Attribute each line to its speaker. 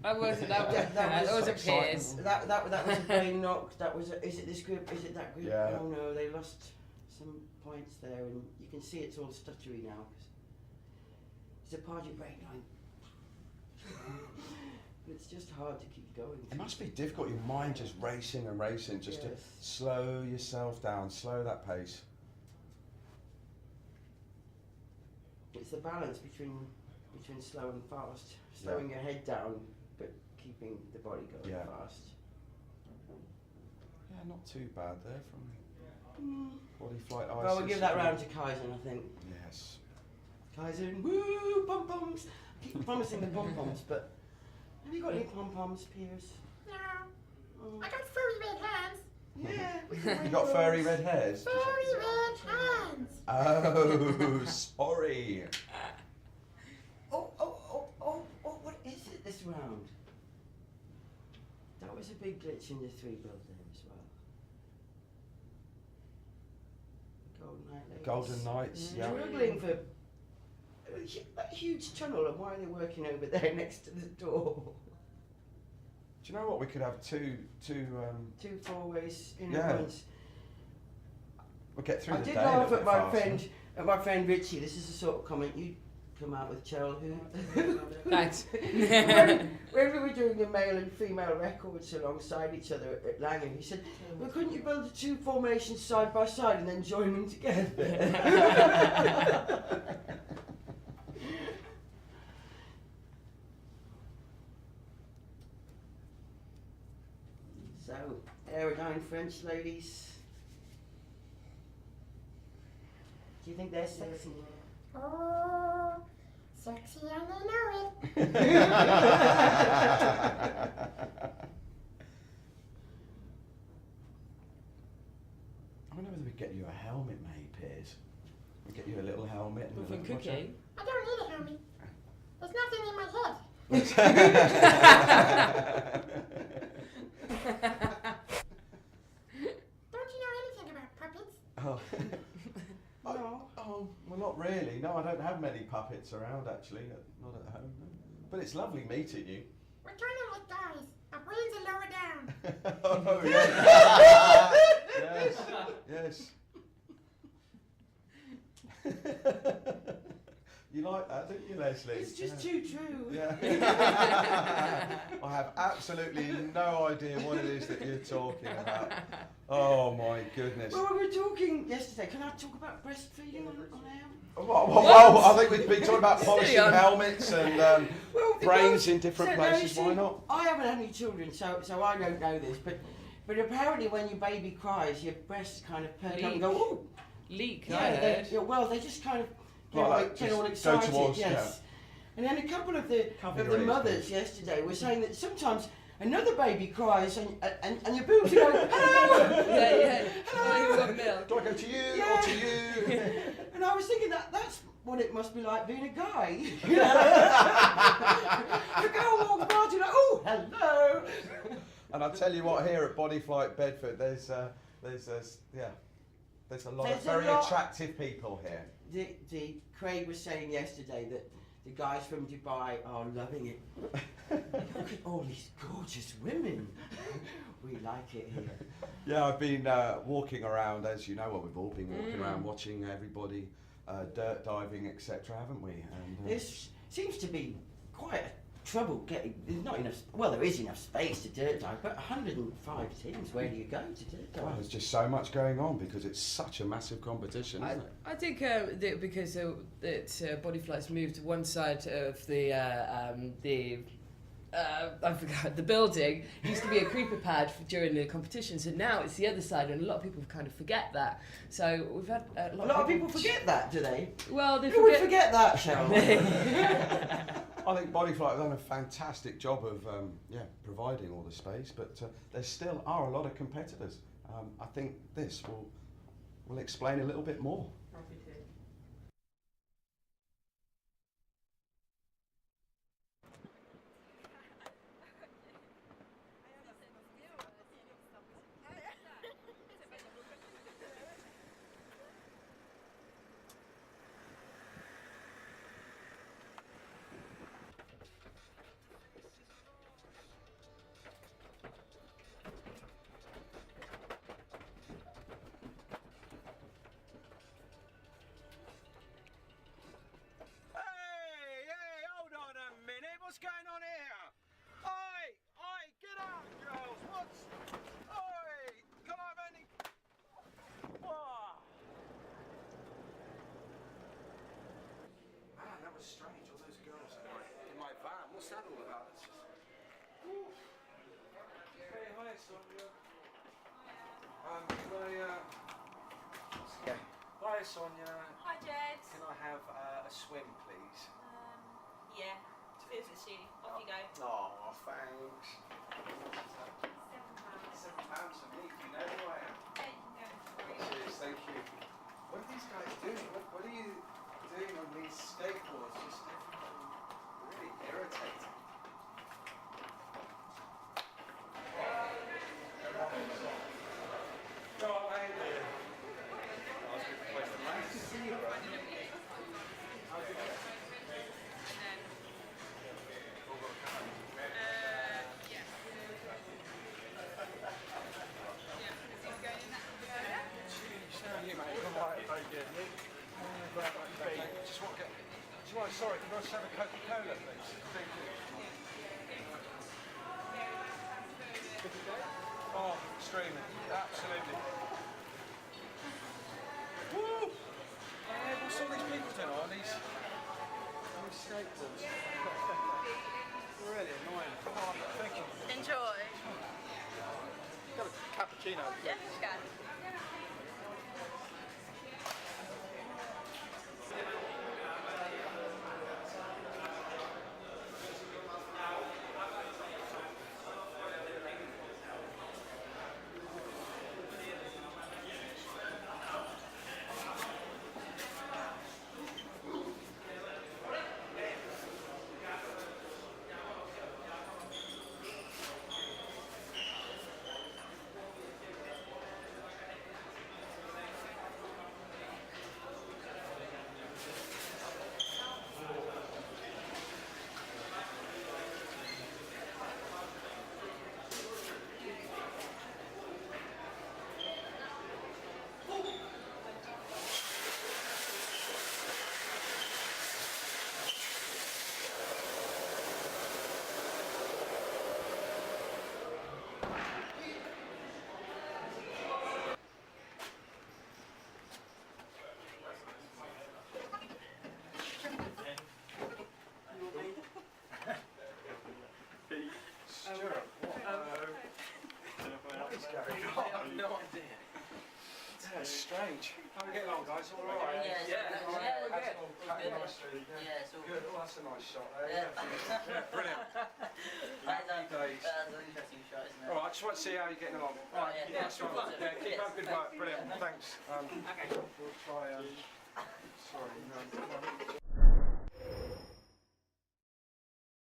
Speaker 1: I wasn't. That was a Piers.
Speaker 2: That was a brain knock. That was. Is it this group? Is it that group?
Speaker 3: Yeah.
Speaker 2: Oh no, they lost some points there, and you can see it's all stuttery now. It's a party breakdown. It's just hard to keep going.
Speaker 3: It must be difficult. Your mind just racing and racing, just to slow yourself down, slow that pace.
Speaker 2: It's the balance between slow and fast. Slowing your head down, but keeping the body going fast.
Speaker 3: Yeah, not too bad there from Body Flight Isis.
Speaker 2: Well, we'll give that round to Kaizen, I think.
Speaker 3: Yes.
Speaker 2: Kaizen, woo, pom-poms. I keep promising the pom-poms, but have you got any pom-poms, Piers?
Speaker 4: No.
Speaker 2: Oh.
Speaker 4: I got furry red hands.
Speaker 2: Yeah.
Speaker 3: You got furry red hairs?
Speaker 4: Furry red hands.
Speaker 3: Oh, sorry.
Speaker 2: Oh, what is it this round? That was a big glitch in the 3 build there as well. Golden Knight Ladies.
Speaker 3: Golden Knights, yeah.
Speaker 2: Struggling for that huge tunnel, and why are they working over there next to the door?
Speaker 3: Do you know what? We could have two
Speaker 2: 4-ways in
Speaker 3: Yeah.
Speaker 2: ones.
Speaker 3: We'll get through
Speaker 2: I
Speaker 3: the
Speaker 2: did
Speaker 3: day a
Speaker 2: laugh
Speaker 3: little
Speaker 2: at
Speaker 3: bit
Speaker 2: my friend Richie. This is the sort of comment you come out with, Cheryl. Who?
Speaker 1: Thanks.
Speaker 2: when we were doing the male and female records alongside each other at Langham, he said, "Well, couldn't you build the 2 formations side by side and then join them together?" So, Aerodyne French ladies. Do you think they're sexy?
Speaker 4: Oh, sexy and I know it.
Speaker 3: I wonder whether we get you a helmet made, Piers. We get you a little helmet. And
Speaker 1: From cooking.
Speaker 4: I don't need a helmet. There's nothing in my head. Don't you know anything about puppets?
Speaker 3: Oh.
Speaker 2: No.
Speaker 3: Oh, well, not really. No, I don't have many puppets around, actually. Not at home. No. But it's lovely meeting you.
Speaker 4: We're kind of like guys. Our brains are lower down.
Speaker 3: Oh, yes. Yes. You like that, don't you, Leslie?
Speaker 2: It's just too true.
Speaker 3: Yeah. I have absolutely no idea what it is that you're talking about. Oh my goodness.
Speaker 2: Well, we were talking yesterday. Can I talk about breastfeeding on air?
Speaker 3: Well, I think we've been talking about polishing
Speaker 1: on.
Speaker 3: helmets and
Speaker 2: Well,
Speaker 3: brains in different
Speaker 2: so, no,
Speaker 3: places.
Speaker 2: you
Speaker 3: Why
Speaker 2: see,
Speaker 3: not?
Speaker 2: I haven't had any children, so I don't know this, but apparently when your baby cries, your breasts kind of perk up and go, oh,
Speaker 1: Leak. I
Speaker 2: yeah.
Speaker 1: heard.
Speaker 2: Well, they just kind of get all
Speaker 3: Go
Speaker 2: excited.
Speaker 3: towards,
Speaker 2: Yes. And then a couple of the
Speaker 3: Cover your ears,
Speaker 2: mothers yesterday were saying that sometimes another baby cries and your boobs are going, hello.
Speaker 1: Yeah. Oh, you want milk?
Speaker 3: Do I go to you
Speaker 2: Yeah.
Speaker 3: or to you?
Speaker 2: And I was thinking that's what it must be like being a guy. The girl walks past you like, oh, hello.
Speaker 3: And I'll tell you what, here at Body Flight Bedford, there's a lot of very attractive people here.
Speaker 2: The Craig was saying yesterday that the guys from Dubai are loving it. Look at all these gorgeous women. We like it here.
Speaker 3: Yeah, I've been walking around, as you know, well, we've all been walking around watching everybody dirt diving, etc., haven't we? And,
Speaker 2: This seems to be quite a trouble getting. There's not enough. Well, there is enough space to dirt dive, but 105 teams. Where do you go to dirt dive?
Speaker 3: well, there's just so much going on because it's such a massive competition, isn't it?
Speaker 1: I think that because Body Flight's moved to one side of the I forgot, the building used to be a creeper pad during the competitions, and now it's the other side, and a lot of people kind of forget that. So we've had
Speaker 2: A lot of people forget that, do they?
Speaker 1: Well, they
Speaker 2: Who would forget that, Cheryl?
Speaker 3: I think Body Flight have done a fantastic job of providing all the space, but there still are a lot of competitors. I think this will explain a little bit more. Sonia. Hi, Sonia.
Speaker 5: Hi, Jed.
Speaker 3: Can I have a swim, please?
Speaker 5: Yeah, feels it's you. Off you go.
Speaker 3: Oh, thanks.
Speaker 5: £7.
Speaker 3: £7 for me. You know who I am.
Speaker 5: Hey, you can go for it.
Speaker 3: Cheers, thank you. What are these guys doing? What are you doing on these skateboards? Just really irritating. Go on, mate. I was going to place the nice to see you, bro. You mate, come on, very good. Just want to get. Sorry, can I just have a Coca-Cola, please? Thank you. Oh, streaming, absolutely. Woo! What's all these people doing on these skateboards? Really annoying. Oh, thank you.
Speaker 5: Enjoy.
Speaker 3: Got a cappuccino.
Speaker 5: Yeah, you can.
Speaker 3: Stuart, what is going on? I have no idea. That's strange. How are we getting on, guys? All right?
Speaker 5: Yeah,
Speaker 1: we're good.
Speaker 3: Nicely.
Speaker 5: Yeah, it's all
Speaker 3: Good. Oh, that's a nice shot there.
Speaker 5: Yeah.
Speaker 3: Yeah, brilliant. Happy days.
Speaker 5: That's an interesting shot, isn't it?
Speaker 3: All right, just want to see how you're getting along. All right,
Speaker 5: Yeah,
Speaker 3: nice one. Yeah, keep up good work. Brilliant. Thanks.
Speaker 5: Okay.
Speaker 3: We'll try. Sorry, no.